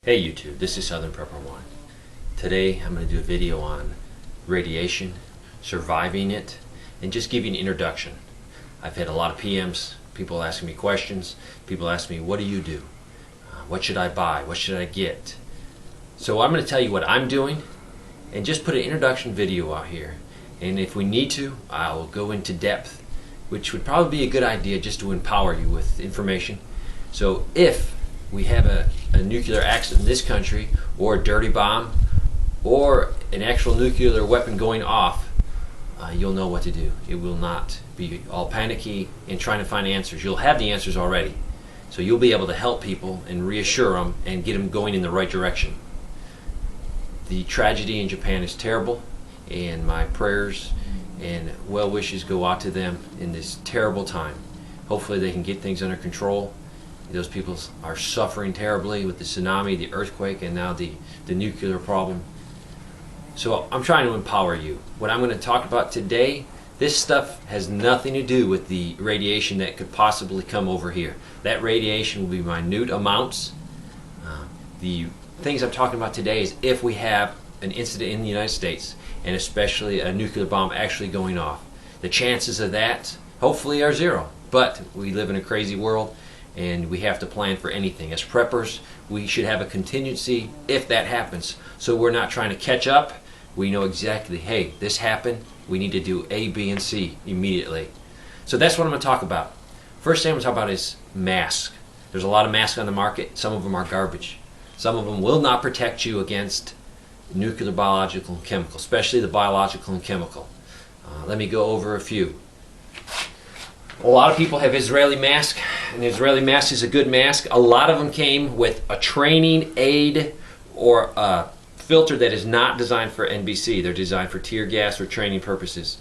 Hey YouTube, this is Southern Prepper 1. Today I'm going to do a video on radiation, surviving it, and just give you an introduction. I've had a lot of PMs, people asking me questions, people ask me, what do you do? What should I buy? What should I get? So I'm going to tell you what I'm doing and just put an introduction video out here. And if we need to, I'll go into depth, which would probably be a good idea just to empower you with information. So if we have a nuclear accident in this country, or a dirty bomb, or an actual nuclear weapon going off, you'll know what to do. It will not be all panicky and trying to find answers. You'll have the answers already. So you'll be able to help people and reassure them and get them going in the right direction. The tragedy in Japan is terrible, and my prayers and well wishes go out to them in this terrible time. Hopefully they can get things under control. Those people are suffering terribly with the tsunami, the earthquake, and now the nuclear problem. So I'm trying to empower you. What I'm going to talk about today, this stuff has nothing to do with the radiation that could possibly come over here. That radiation will be minute amounts. The things I'm talking about today is if we have an incident in the United States, and especially a nuclear bomb actually going off. The chances of that hopefully are zero, but we live in a crazy world, and we have to plan for anything. As preppers, we should have a contingency if that happens. So we're not trying to catch up. We know exactly, hey, this happened. We need to do A, B, and C immediately. So that's what I'm going to talk about. First thing I'm going to talk about is masks. There's a lot of masks on the market. Some of them are garbage. Some of them will not protect you against nuclear, biological, and chemical, especially the biological and chemical. Let me go over a few. A lot of people have Israeli mask, and the Israeli mask is a good mask. A lot of them came with a training aid or a filter that is not designed for NBC. They're designed for tear gas or training purposes.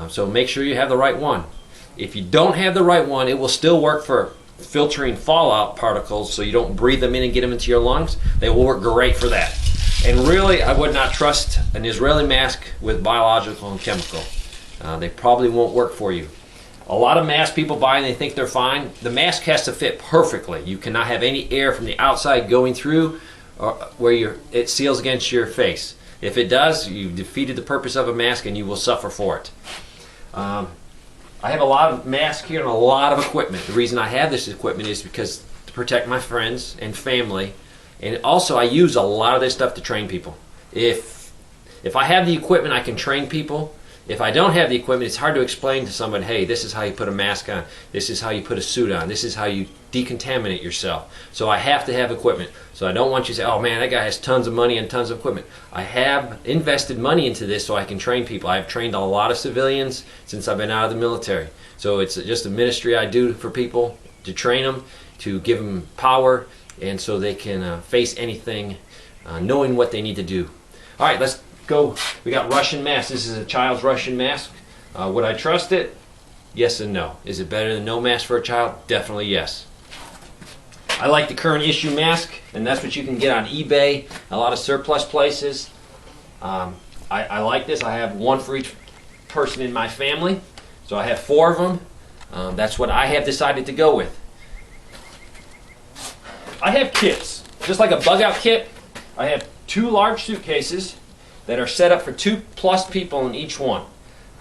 So make sure you have the right one. If you don't have the right one, it will still work for filtering fallout particles so you don't breathe them in and get them into your lungs. They will work great for that. And really, I would not trust an Israeli mask with biological and chemical. They probably won't work for you. A lot of masks people buy and they think they're fine. The mask has to fit perfectly. You cannot have any air from the outside going through where it seals against your face. If it does, you've defeated the purpose of a mask and you will suffer for it. I have a lot of masks here and a lot of equipment. The reason I have this equipment is because to protect my friends and family, and also I use a lot of this stuff to train people. If I have the equipment, I can train people. If I don't have the equipment, it's hard to explain to someone, hey, this is how you put a mask on, this is how you put a suit on, this is how you decontaminate yourself. So I have to have equipment. So I don't want you to say, oh man, that guy has tons of money and tons of equipment. I have invested money into this so I can train people. I've trained a lot of civilians since I've been out of the military. So it's just a ministry I do for people, to train them, to give them power, and so they can face anything knowing what they need to do. All right, let's go. We got Russian mask. This is a child's Russian mask. Would I trust it? Yes and no. Is it better than no mask for a child? Definitely yes. I like the current issue mask, and that's what you can get on eBay, a lot of surplus places. I like this. I have one for each person in my family, so I have 4 of them. That's what I have decided to go with. I have kits, just like a bug out kit. I have 2 large suitcases that are set up for 2+ people in each one.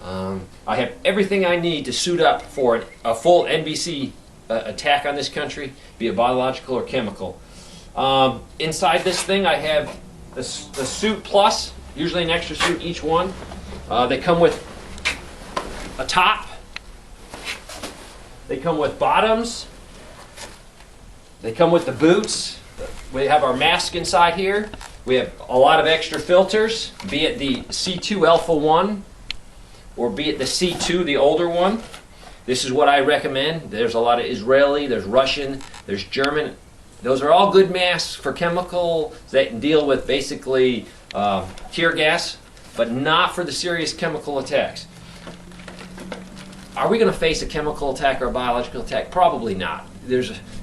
I have everything I need to suit up for a full NBC attack on this country, be it biological or chemical. Inside this thing I have the suit plus, usually an extra suit each one. They come with a top, they come with bottoms, they come with the boots. We have our mask inside here. We have a lot of extra filters, be it the C2 Alpha 1 or be it the C2, the older one. This is what I recommend. There's a lot of Israeli, there's Russian, there's German. Those are all good masks for chemical that can deal with basically tear gas, but not for the serious chemical attacks. Are we going to face a chemical attack or a biological attack? Probably not.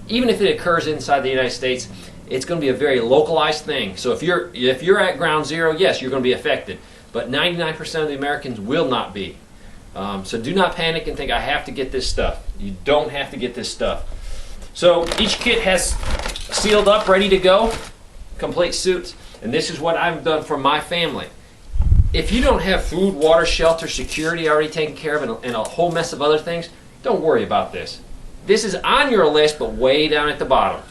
Even if it occurs inside the United States, it's going to be a very localized thing. So if you're at ground zero, yes, you're going to be affected. But 99% of the Americans will not be. So do not panic and think, I have to get this stuff. You don't have to get this stuff. So each kit has sealed up, ready to go. complete suits, and this is what I've done for my family. If you don't have food, water, shelter, security already taken care of, and a whole mess of other things, don't worry about this. This is on your list, but way down at the bottom.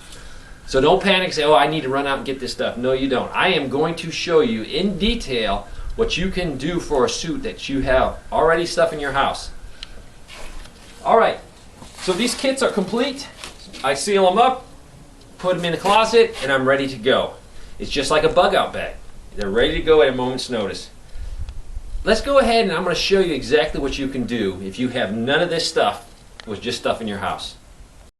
So don't panic and say, oh, I need to run out and get this stuff. No, you don't. I am going to show you in detail what you can do for a suit that you have already stuff in your house. All right, so these kits are complete. I seal them up, put them in the closet, and I'm ready to go. It's just like a bug out bag. They're ready to go at a moment's notice. Let's go ahead and I'm going to show you exactly what you can do if you have none of this stuff with just stuff in your house.